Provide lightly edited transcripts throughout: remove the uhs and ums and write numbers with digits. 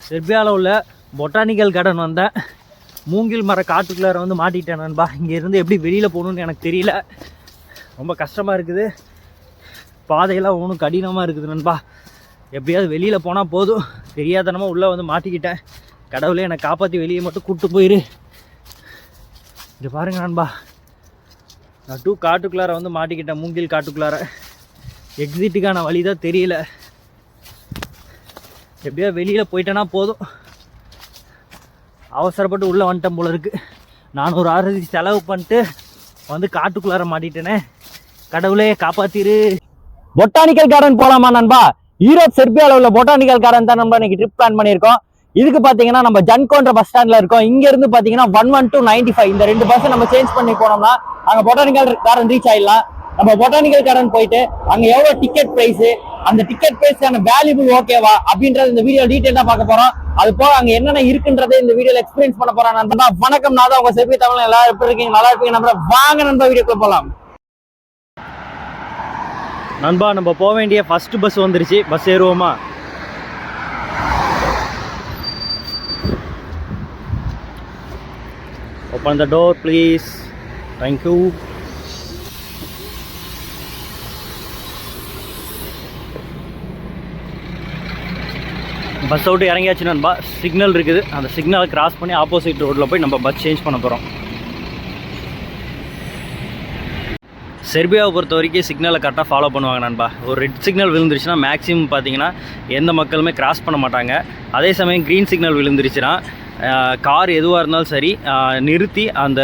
செர்பியாவில் உள்ள botanical garden வந்தேன். மூங்கில் மர காட்டுக்குள்ளார வந்து மாட்டிக்கிட்டேன் நண்பா. இங்கேருந்து எப்படி வெளியில் போகணுன்னு எனக்கு தெரியல, ரொம்ப கஷ்டமாக இருக்குது. பாதையெல்லாம் ஒன்றும் கடினமாக இருக்குது நண்பா. எப்படியாவது வெளியில் போனால் போதும். தெரியாதனமாக உள்ளே வந்து மாட்டிக்கிட்டேன். கடவுளே என்னை காப்பாற்றி வெளியே மட்டும் கூப்பிட்டு போயிரு. இங்கே பாருங்கள் நண்பா, நான் காட்டுக்குள்ளார வந்து மாட்டிக்கிட்டேன். மூங்கில் காட்டுக்குள்ளார எக்ஸிட்டுக்கான வழி தான் தெரியல. எப்படியோ வெளியில் போயிட்டேன்னா போதும். அவசரப்பட்டு உள்ளே வந்துட்டேன் போல இருக்குது. நான் ஒரு 6 செலவு பண்ணிட்டு வந்து காட்டுக்குள்ளார மாட்டிட்டேனே. கடவுளே காப்பாத்திரு. பொட்டானிக்கல் கார்டன் போகலாமா நண்பா? யூரோப் செர்பியாவில் உள்ள பொட்டானிக்கல் கார்டன் தான் நம்ம இன்னைக்கு ட்ரிப் பிளான் பண்ணியிருக்கோம். இதுக்கு பார்த்தீங்கன்னா நம்ம ஜன்கோன்ற பஸ் ஸ்டாண்டில் இருக்கோம். இங்கேருந்து பார்த்தீங்கன்னா 11 to 95 இந்த 2 பஸ்ஸை நம்ம சேஞ்ச் பண்ணி போனோம்னா அங்கே பொட்டானிக்கல் கார்டன் ரீச் ஆகிடலாம். நம்ம பொட்டானிக்கல் கார்டன் போயிட்டு அங்கே எவ்வளோ டிக்கெட் ப்ரைஸு, அந்த டிக்கெட் ப்ரைஸ்க்கான வேல்யூபிள் ஓகேவா அப்படின்றது இந்த வீடியோ டீட்டெயிலாக பார்க்க போகிறோம். அது போக அங்கே என்னென்ன இருக்குன்றதை இந்த வீடியோவில் எக்ஸ்பீரியன்ஸ் பண்ண போகிறோம். நண்பா வணக்கம், நான் தான் உங்கள் செர்பியா தமிழ். எல்லாரும் எப்படி இருக்கீங்க? நல்லா இருப்பீங்க நண்பா. வாங்க நண்பா வீடியோக்குள்ள போகலாம். நண்பா நம்ம போக வேண்டிய ஃபர்ஸ்ட் பஸ் வந்துருச்சு. பஸ் ஏறுவோமா? Open the door please. Thank you. Bus விட்டு இறங்கியாச்சு நண்பா. சிக்னல் இருக்குது, அந்த சிக்னலை கிராஸ் பண்ணி ஆப்போசிட் ரோட்டில் போய் நம்ம பஸ் சேஞ்ச் பண்ண போகிறோம். செர்பியாவை பொறுத்த வரைக்கும் சிக்னலை கரெக்டாக ஃபாலோ பண்ணுவாங்க நண்பா. ஒரு ரெட் சிக்னல் விழுந்துருச்சுன்னா மேக்ஸிமம் பார்த்தீங்கன்னா எந்த மக்களுமே கிராஸ் பண்ண மாட்டாங்க. அதே சமயம் க்ரீன் சிக்னல் விழுந்துருச்சுன்னா கார் எதுவாக இருந்தாலும் சரி நிறுத்தி அந்த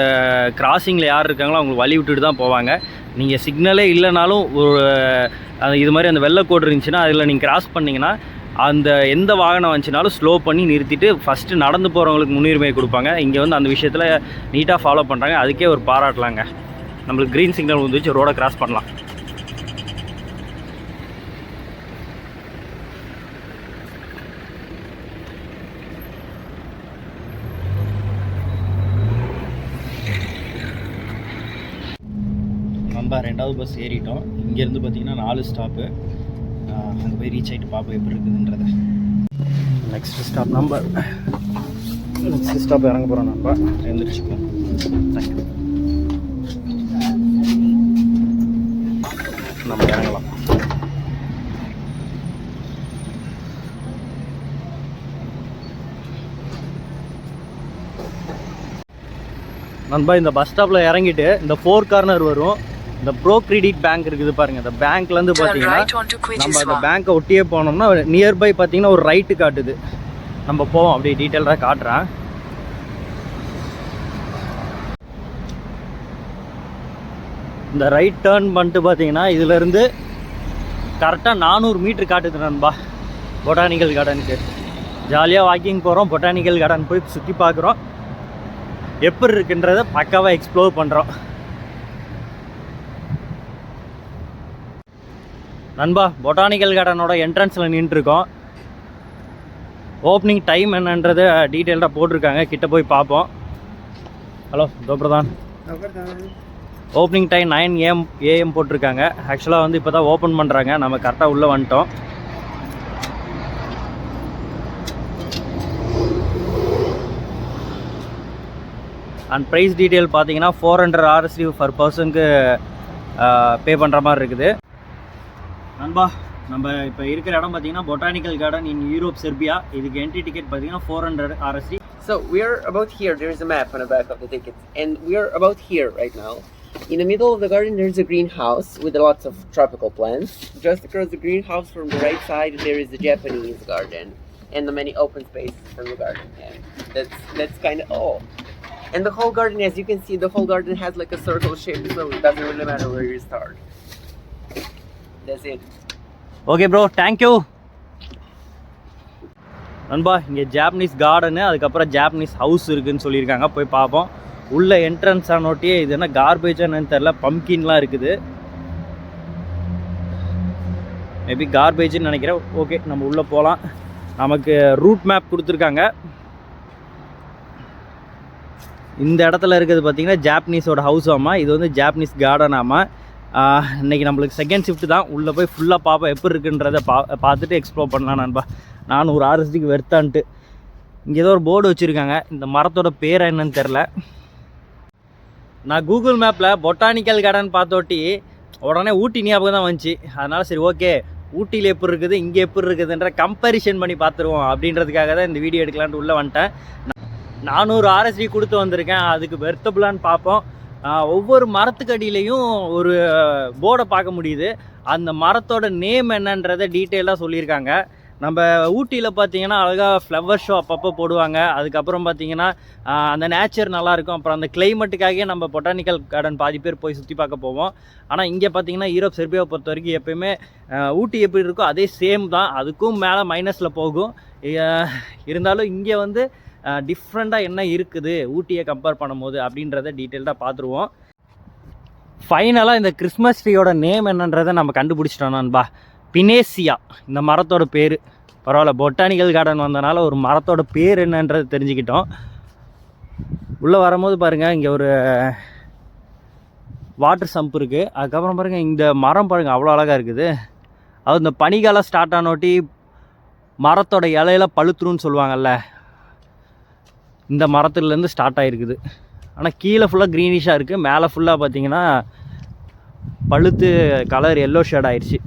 கிராசிங்கில் யார் இருக்காங்களோ அவங்களுக்கு வழி விட்டுட்டு தான் போவாங்க. நீங்கள் சிக்னலே இல்லைனாலும் ஒரு இது மாதிரி அந்த வெள்ளைக்கோடு இருந்துச்சுன்னா அதில் நீங்கள் கிராஸ் பண்ணிங்கன்னா அந்த எந்த வாகனம் வந்துச்சுனாலும் ஸ்லோ பண்ணி நிறுத்திட்டு ஃபஸ்ட்டு நடந்து போகிறவங்களுக்கு முன்னுரிமை கொடுப்பாங்க. இங்கே வந்து அந்த விஷயத்தில் நீட்டாக ஃபாலோ பண்ணுறாங்க. அதுக்கே ஒரு பாராட்டலாங்க. நம்மளுக்கு க்ரீன் சிக்னல் வந்துச்சு, ரோடை கிராஸ் பண்ணலாம். நம்ம 2வது பஸ் ஏறிட்டோம். இங்கேருந்து பார்த்தீங்கன்னா 4 ஸ்டாப்பு. அங்கே போய் ரீச் ஆகிட்டு பார்ப்போம் எப்படி இருக்குதுன்றதை. நெக்ஸ்ட் ஸ்டாப் இறங்க போகிறோம். நம்ம எழுந்திரிச்சிப்போம். தேங்க்யூ. நம்ம இறங்கலாம். நண்பா இந்த பஸ் ஸ்டாப்பில் இறங்கிட்டு இந்த 4 கார்னர் வரும். இந்த ப்ரோ கிரெடிட் பேங்க் இருக்குது பாருங்கள். இந்த பேங்க்லேருந்து பார்த்தீங்கன்னா நம்ம அந்த பேங்க்கை ஒட்டியே போனோம்னா நியர்பை பார்த்தீங்கன்னா ஒரு ரைட்டு காட்டுது. நம்ம போவோம், அப்படியே டீட்டெயிலாக காட்டுறேன். இந்த ரைட் டேர்ன் பண்ணிட்டு பார்த்தீங்கன்னா இதிலேருந்து கரெக்டாக 400 மீட்ரு காட்டுது நண்பா பொட்டானிக்கல் கார்டனுக்கு. ஜாலியாக வாக்கிங் போகிறோம். பொட்டானிக்கல் கார்டன் போய் சுற்றி பார்க்குறோம். எப்படி இருக்குன்றதை பக்காவாக எக்ஸ்ப்ளோர் பண்ணுறோம். நண்பா பொட்டானிக்கல் கார்டனோட என்ட்ரன்ஸில் நின்றுருக்கோம். ஓப்பனிங் டைம் என்னன்றது டீட்டெயில்டாக போட்டிருக்காங்க. கிட்ட போய் பார்ப்போம். ஹலோ தோப்ரதான். ஓப்பனிங் டைம் 9 AM போட்டிருக்காங்க. ஆக்சுவலாக வந்து இப்போ தான் ஓப்பன் பண்ணுறாங்க. நம்ம கரெக்டாக உள்ளே வந்துட்டோம். அண்ட் ப்ரைஸ் டீட்டெயில் பார்த்தீங்கன்னா 400 RSD பர் பர்சனுக்கு பே பண்ணுற மாதிரி இருக்குது. நண்பா நம்ம இப்போ இருக்கிற இடம் பார்த்தீங்கன்னா botanical garden in Europe Serbia. இதுக்கு என்ட்ரி டிக்கெட் பார்த்தீங்கன்னா 400 RSD. So we are about here. There is a map on the back of the ticket, and we are about here right now. In the middle of the garden, there is a greenhouse with lots of tropical plants. Just across the greenhouse, from the right side, there is the Japanese garden and the many open spaces from the garden. And that's kind of all. And the whole garden, as you can see, the whole garden has like a circle shape, so it doesn't really matter where you start. That's it. Okay bro, thank you. நண்பா இங்கே Japanese garden, அதுக்கப்புறம் Japanese house இருக்குதுன்னு சொல்லியிருக்காங்க. போய் பார்ப்போம். உள்ள entrance ஆனோட்டியே இது என்ன கார்பேஜான்னு தெரில, பம்கின்லாம் இருக்குது. மேபி கார்பேஜ்னு நினைக்கிறேன். ஓகே நம்ம உள்ளே போகலாம். நமக்கு ரூட் மேப் கொடுத்துருக்காங்க. இந்த இடத்துல இருக்கிறது பார்த்தீங்கன்னா ஜாப்பனீஸோட ஹவுஸ் ஆமா. இது வந்து ஜாப்பனீஸ் கார்டன் ஆமா. இன்றைக்கி நம்மளுக்கு செகண்ட் ஷிஃப்ட் தான். உள்ளே போய் ஃபுல்லாக பார்ப்போம் எப்படி இருக்குன்றதை பார்த்துட்டு எக்ஸ்ப்ளோர் பண்ணலாம் நண்பா. நான் ஒரு RSDக்கு வெர்த்தான்ட்டு இங்கே ஏதோ ஒரு போர்டு வச்சுருக்காங்க, இந்த மரத்தோட பேர் என்னன்னு தெரில. நான் கூகுள் மேப்பில் பொட்டானிக்கல் கார்டன் பார்த்தோட்டி உடனே ஊட்டி ஞாபகம் தான் வந்துச்சு. அதனால் சரி ஓகே, ஊட்டியில் எப்படி இருக்குது இங்கே எப்படி இருக்குதுன்ற கம்பேரிஷன் பண்ணி பார்த்துருவோம் அப்படின்றதுக்காக தான் இந்த வீடியோ எடுக்கலான்ட்டு உள்ளே வந்துட்டேன். 400 RSD கொடுத்து வந்திருக்கேன், அதுக்கு வெர்த்தபுளான்னு பார்ப்போம். ஒவ்வொரு மரத்துக்கு அடியிலையும் ஒரு போர்டை பார்க்க முடியுது. அந்த மரத்தோட நேம் என்னன்றதை டீட்டெயிலாக சொல்லியிருக்காங்க. நம்ம ஊட்டியில் பார்த்தீங்கன்னா அழகாக ஃப்ளவர் ஷோ அப்பப்போ போடுவாங்க. அதுக்கப்புறம் பார்த்தீங்கன்னா அந்த நேச்சர் நல்லாயிருக்கும். அப்புறம் அந்த கிளைமேட்டுக்காகவே நம்ம பொட்டானிக்கல் கார்டன் பாதி பேர் போய் சுற்றி பார்க்க போவோம். ஆனால் இங்கே பார்த்தீங்கன்னா யூரோப் செர்பியாவை பொறுத்த வரைக்கும் எப்போயுமே ஊட்டி எப்படி இருக்கோ அதே சேம் தான், அதுக்கும் மேலே மைனஸில் போகும். இருந்தாலும் இங்கே வந்து டிஃப்ரெண்ட்டாக என்ன இருக்குது ஊட்டியை கம்பேர் பண்ணும்போது அப்படின்றத டீட்டெயில்டாக பார்த்துருவோம். ஃபைனலாக இந்த கிறிஸ்மஸ் ட்ரீயோட நேம் என்னன்றதை நம்ம கண்டுபிடிச்சிட்டோம் நண்பா. பினேசியா இந்த மரத்தோட பேர். பரவாயில்ல, பொட்டானிக்கல் கார்டன் வந்தனால ஒரு மரத்தோட பேர் என்னன்றது தெரிஞ்சுக்கிட்டோம். உள்ளே வரும்போது பாருங்கள், இங்கே ஒரு வாட்டர் சம்ப் இருக்குது. அதுக்கப்புறம் பாருங்கள் இந்த மரம் பாருங்கள் அவ்வளோ அழகாக இருக்குது. அது இந்த பனிக்காலம் ஸ்டார்ட் ஆனோட்டி மரத்தோட இலையில பழுத்துருன்னு சொல்லுவாங்கள்ல, இந்த மரத்துலேருந்து ஸ்டார்ட் ஆகிருக்குது. ஆனால் கீழே ஃபுல்லாக க்ரீனிஷாக இருக்குது, மேலே ஃபுல்லாக பார்த்தீங்கன்னா பழுத்து கலர் எல்லோ ஷேட் ஆயிடுச்சு.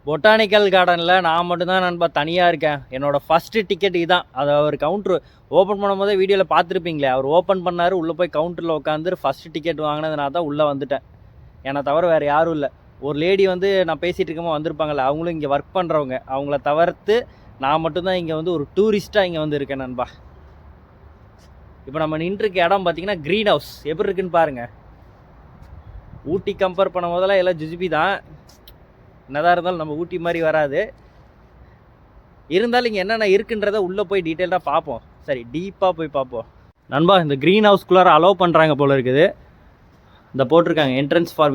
பொட்டானிக்கல் கார்டனில் நான் மட்டும்தான் நண்பா தனியாக இருக்கேன். என்னோடய ஃபஸ்ட்டு டிக்கெட் இதுதான். அதை அவர் கவுண்ட்ரு ஓப்பன் பண்ணும் போதே வீடியோவில் பார்த்துருப்பீங்களே, அவர் ஓப்பன் பண்ணார், உள்ளே போய் கவுண்டரில் உட்காந்து ஃபஸ்ட்டு டிக்கெட் வாங்கினதுனால தான் உள்ளே வந்துட்டேன். என்னை தவிர வேறு யாரும் இல்லை. ஒரு லேடி வந்து நான் பேசிகிட்டு இருக்கமோ வந்திருப்பாங்கள்ல, அவங்களும் இங்கே ஒர்க் பண்ணுறவங்க. அவங்கள தவிர்த்து நான் மட்டும்தான் இங்கே வந்து ஒரு டூரிஸ்ட்டாக இங்கே வந்து இருக்கேன் நண்பா. இப்போ நம்ம நின்றுருக்க இடம் பார்த்தீங்கன்னா க்ரீன் ஹவுஸ் எப்படி இருக்குன்னு பாருங்கள். ஊட்டி கம்பேர் பண்ண போதெல்லாம் எல்லாம் ஜுஜிபி தான். என்னதான் இருந்தாலும் நம்ம ஊட்டி மாதிரி வராது. இருந்தாலும் இங்கே என்னென்ன இருக்குன்றதை உள்ளே போய் டீட்டெயில்டாக பார்ப்போம். சரி, டீப்பாக போய் பார்ப்போம் நண்பா. இந்த க்ரீன் ஹவுஸ்குள்ளார அலோவ் பண்ணுறாங்க போல் இருக்குது. இந்த போட்டிருக்காங்க என்ட்ரன்ஸ் ஃபார்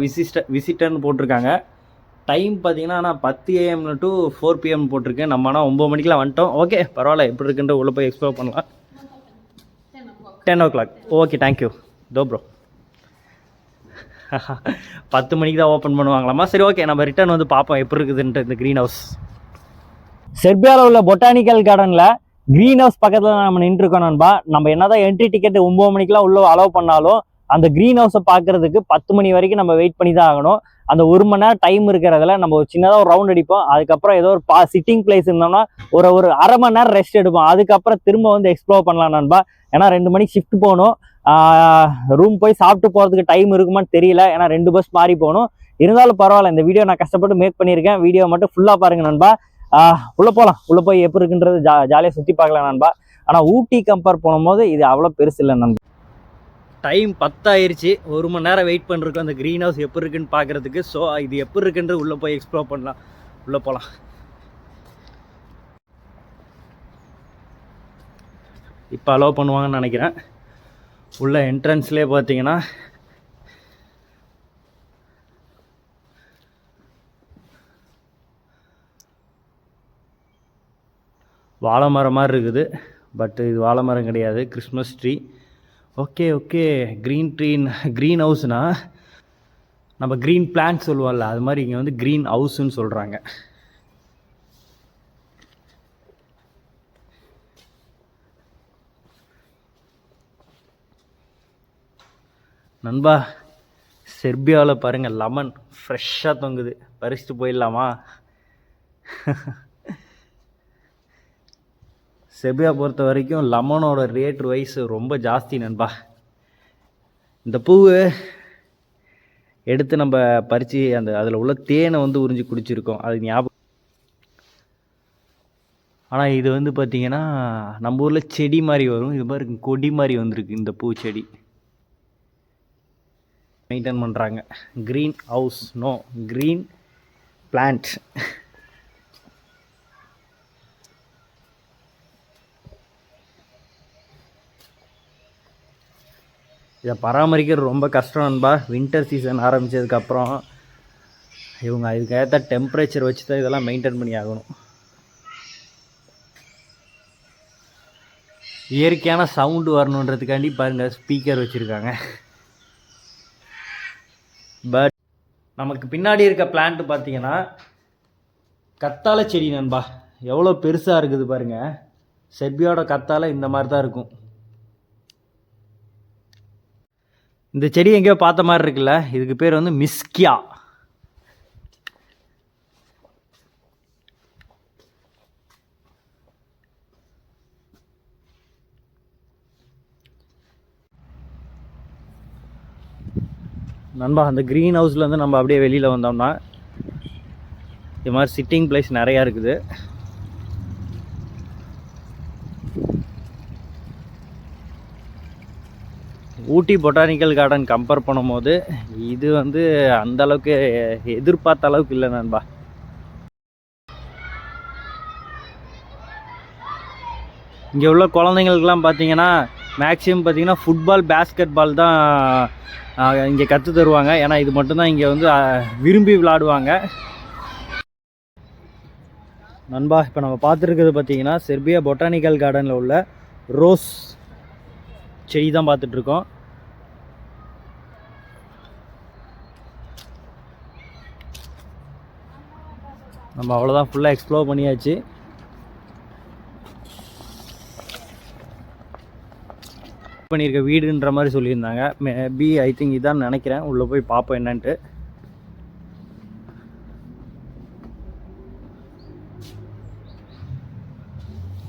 விசிட்டர்னு போட்டிருக்காங்க. டைம் பார்த்தீங்கன்னா ஆனால் 10 AM to 4 PM போட்டிருக்கு. நம்ம ஆனால் 9 மணிக்கெலாம் வந்துட்டோம். ஓகே பரவாயில்ல, எப்படி இருக்குன்ற உள்ளே போய் எக்ஸ்ப்ளோர் பண்ணலாம். 10 o'clock. ஓகே, தேங்க்யூ தோ ப்ரோ. 10 மணிக்கு தான் ஓப்பன் பண்ணுவாங்களாமா. சரி ஓகே, நம்ம ரிட்டர்ன் வந்து பார்ப்போம் எப்படி இருக்குதுன்ட்டு இந்த க்ரீன் ஹவுஸ். செர்பியாவில் உள்ள பொட்டானிக்கல் கார்டனில் க்ரீன் ஹவுஸ் பக்கத்தில் நம்ம நின்றுருக்கோம் நண்பா. நம்ம என்னதான் என்ட்ரி டிக்கெட் 9 மணிக்கெலாம் உள்ளே அலோவ் பண்ணாலும் அந்த க்ரீன் ஹவுஸை பார்க்குறதுக்கு 10 மணி வரைக்கும் நம்ம வெயிட் பண்ணி தான் ஆகணும். அந்த 1 மணி நேரம் டைம் இருக்கிறதுல நம்ம ஒரு சின்னதாக ஒரு ரவுண்ட் அடிப்போம். அதுக்கப்புறம் ஏதோ ஒரு சிட்டிங் பிளேஸ் இருந்தோம்னா ஒரு அரை மணி நேரம் ரெஸ்ட் எடுப்போம். அதுக்கப்புறம் திரும்ப வந்து எக்ஸ்ப்ளோர் பண்ணலாம் நண்பா. ஏன்னா 2 மணிக்கு ஷிஃப்ட் போகணும். ரூம் போய் சாப்பிட்டு போகிறதுக்கு டைம் இருக்குமான்னு தெரியல, ஏன்னா 2 பஸ் மாறி போகணும். இருந்தாலும் பரவாயில்ல, இந்த வீடியோ நான் கஷ்டப்பட்டு மேக் பண்ணியிருக்கேன். வீடியோ மட்டும் ஃபுல்லாக பாருங்கள் நண்பா. உள்ளே போகலாம், உள்ளே போய் எப்படி இருக்குன்றது ஜாலியாக சுற்றி பார்க்கலாம் நண்பா. ஆனால் ஊட்டி கம்பேர் பண்ணும்போது இது அவ்வளோ பெருசு இல்லை நண்பா. டைம் 10 ஆயிடுச்சு. 1 மணி நேரம் வெயிட் பண்ணிருக்கோம் அந்த க்ரீன் ஹவுஸ் எப்படி இருக்குன்னு பார்க்குறதுக்கு. ஸோ இது எப்படி இருக்குன்றது உள்ளே போய் எக்ஸ்ப்ளோர் பண்ணலாம். உள்ளே போகலாம். இப்போ அலோவ் பண்ணுவாங்கன்னு நினைக்கிறேன். உள்ள என்ட்ரன்ஸ்லேயே பார்த்தீங்கன்னா வாழை மரம் மாதிரி இருக்குது. பட் இது வாழை மரம் கிடையாது, Christmas tree. Okay okay, green ஹவுஸ்னா நம்ம க்ரீன் பிளான்ட் சொல்லுவோம்ல, அது மாதிரி இங்கே வந்து க்ரீன் ஹவுஸ்ன்னு சொல்கிறாங்க. நண்பா, செர்பியாவில் பாருங்கள் லெமன் ஃப்ரெஷ்ஷாக தொங்குது. பறிச்சுட்டு போயிடலாமா? செர்பியா பொறுத்த வரைக்கும் லெமனோட ரேட் வைஸ் ரொம்ப ஜாஸ்தி நண்பா. இந்த பூவை எடுத்து நம்ம பறித்து அதில் உள்ள தேனை வந்து உறிஞ்சி குடிச்சிருக்கோம், அது ஞாபகம். ஆனால் இது வந்து பார்த்திங்கன்னா நம்ம ஊரில் செடி மாதிரி வரும், இது மாதிரி கொடி மாதிரி வந்திருக்கு இந்த பூச்செடி. மெயின்டைன் பண்ணுறாங்க. Greenhouse, no green plant. இதை பராமரிக்கிறது ரொம்ப கஷ்டம் நண்பா. வின்டர் சீசன் ஆரம்பித்ததுக்கப்புறம் இவங்க அதுக்கேற்ற டெம்பரேச்சர் வச்சு தான் இதெல்லாம் மெயின்டைன் பண்ணி ஆகணும். இயற்கையான சவுண்டு வரணுன்றதுக்காண்டி பாருங்கள் ஸ்பீக்கர் வச்சுருக்காங்க. பட் நமக்கு பின்னாடி இருக்க பிளான்ட்டு பார்த்தீங்கன்னா கத்தாழை செடி நண்பா. எவ்வளோ பெருசாக இருக்குது பாருங்கள். செர்பியாவோட கத்தால இந்த மாதிரி தான் இருக்கும். இந்த செடி எங்கேயோ பார்த்த மாதிரி இருக்குல்ல, இதுக்கு பேர் வந்து மிஸ்கியா. நண்பா அந்த க்ரீன் ஹவுஸ்லேருந்து நம்ம அப்படியே வெளியில் வந்தோம்னா இது மாதிரி சிட்டிங் பிளேஸ் நிறையா இருக்குது. ஊட்டி பொட்டானிக்கல் கார்டன் கம்பேர் பண்ணும்போது இது வந்து அந்தளவுக்கு எதிர்பார்த்த அளவுக்கு இல்லை நண்பா. இங்கே உள்ள குழந்தைங்களுக்கெல்லாம் பார்த்தீங்கன்னா மேக்ஸிமம் பார்த்தீங்கன்னா ஃபுட்பால், பேஸ்கெட் பால் தான் இங்கே கற்று தருவாங்க. ஏன்னா இது மட்டும்தான் இங்கே வந்து விரும்பி விளையாடுவாங்க. நண்பா இப்போ நம்ம பார்த்துருக்கிறது பார்த்தீங்கன்னா செர்பியா பொட்டானிக்கல் கார்டனில் உள்ள ரோஸ் செடி தான் பார்த்துட்ருக்கோம். நம்ம அவ்வளோதான், ஃபுல்லாக எக்ஸ்ப்ளோர் பண்ணியாச்சு. பண்ணியிருக்க வீடுன்ற மாதிரி சொல்லியிருந்தாங்க. மேபி ஐ திங்க் இதான் நினைக்கிறேன். உள்ளே போய் பார்ப்போம் என்னன்ட்டு.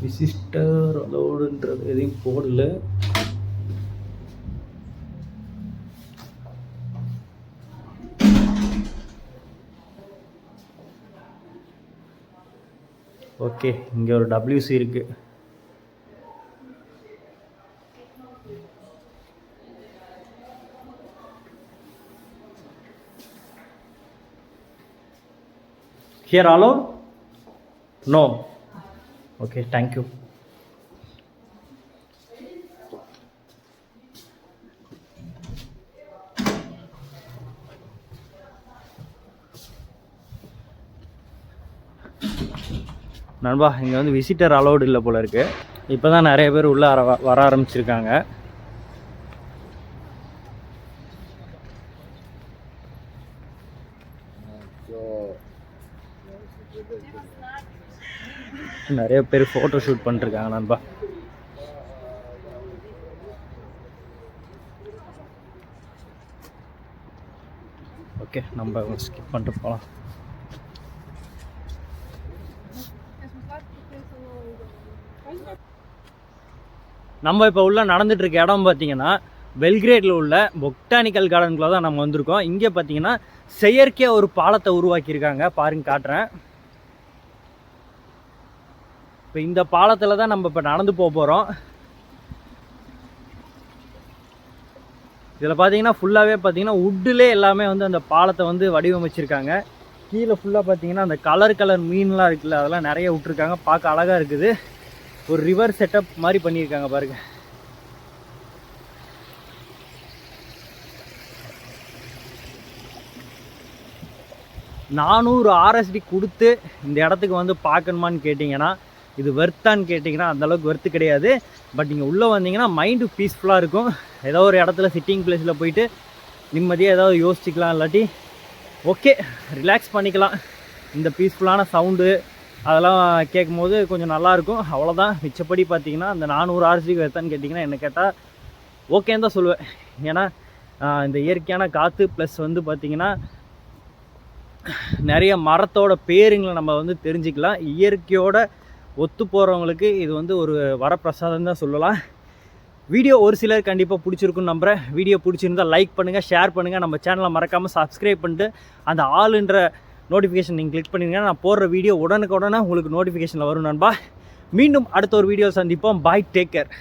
விசிஸ்டர் அலோடுன்றது எதையும் போடல. ஓகே, இங்கே ஒரு WC இருக்குது. Here allowed? No. Okay, thank you. நண்பா இங்கே வந்து விசிட்டர் அலௌடு இல்லை போல இருக்குது. இப்போ தான் நிறைய பேர் உள்ளே வர ஆரம்பிச்சிருக்காங்க. நிறைய பேர் ஃபோட்டோ ஷூட் பண்ணிருக்காங்க நண்பா. ஓகே, நம்ம ஸ்கிப் பண்ணிட்டு போகலாம். நம்ம இப்போ உள்ள நடந்துட்டு இருக்க இடம் பார்த்தீங்கன்னா பெல்கிரேடில் உள்ள பொட்டானிக்கல் கார்டனுக்குள்ள தான் நம்ம வந்திருக்கோம். இங்கே பார்த்தீங்கன்னா செயற்கையாக ஒரு பாலத்தை உருவாக்கியிருக்காங்க. பாருங்க, காட்டுறேன். இப்போ இந்த பாலத்தில் தான் நம்ம இப்போ நடந்து போகிறோம். இதில் பார்த்தீங்கன்னா ஃபுல்லாகவே பார்த்தீங்கன்னா உட்டிலே எல்லாமே வந்து அந்த பாலத்தை வந்து வடிவமைச்சிருக்காங்க. கீழே ஃபுல்லாக பார்த்தீங்கன்னா அந்த கலர் மீன்லாம் இருக்குல்ல, அதெல்லாம் நிறைய விட்டுருக்காங்க. பார்க்க அழகாக இருக்குது. ஒரு ரிவர் செட்டப் மாதிரி பண்ணியிருக்காங்க பாருங்க. $400 கொடுத்து இந்த இடத்துக்கு வந்து பார்க்கணுமான்னு கேட்டிங்கன்னா இது வெர்த்தான்னு கேட்டிங்கன்னா அந்தளவுக்கு வெர்த்து கிடையாது. பட் இங்கே உள்ளே வந்தீங்கன்னா மைண்டு பீஸ்ஃபுல்லாக இருக்கும். ஏதோ ஒரு இடத்துல சிட்டிங் பிளேஸில் போயிட்டு நிம்மதியாக ஏதாவது யோசிச்சுக்கலாம், இல்லாட்டி ஓகே ரிலாக்ஸ் பண்ணிக்கலாம். இந்த பீஸ்ஃபுல்லான சவுண்டு அதெல்லாம் கேட்கும் போது கொஞ்சம் நல்லாயிருக்கும். அவ்வளோதான். மிச்சப்படி பார்த்தீங்கன்னா அந்த $400 வெர்த்தான்னு கேட்டிங்கன்னா என்ன கேட்டால் ஓகேன்னு தான் சொல்லுவேன். ஏன்னா இந்த இயற்கையான காற்று ப்ளஸ் வந்து பார்த்திங்கன்னா நிறைய மரத்தோட பேருங்களை நம்ம வந்து தெரிஞ்சுக்கலாம். இயற்கையோட ஒத்து போகிறவங்களுக்கு இது வந்து ஒரு வரப்பிரசாதம் தான் சொல்லலாம். வீடியோ ஒரு சிலர் கண்டிப்பாக பிடிச்சிருக்குன்னு நம்புகிறேன். வீடியோ பிடிச்சிருந்தால் லைக் பண்ணுங்கள், ஷேர் பண்ணுங்கள். நம்ம சேனலை மறக்காமல் சப்ஸ்கிரைப் பண்ணிட்டு அந்த ஆளுன்ற நோட்டிஃபிகேஷன் நீங்கள் கிளிக் பண்ணிங்கன்னா நான் போடுற வீடியோ உடனுக்குடனே உங்களுக்கு நோட்டிஃபிகேஷனில் வரும் நண்பா. மீண்டும் அடுத்த ஒரு வீடியோ சந்திப்போம். பாய், டேக் கேர்.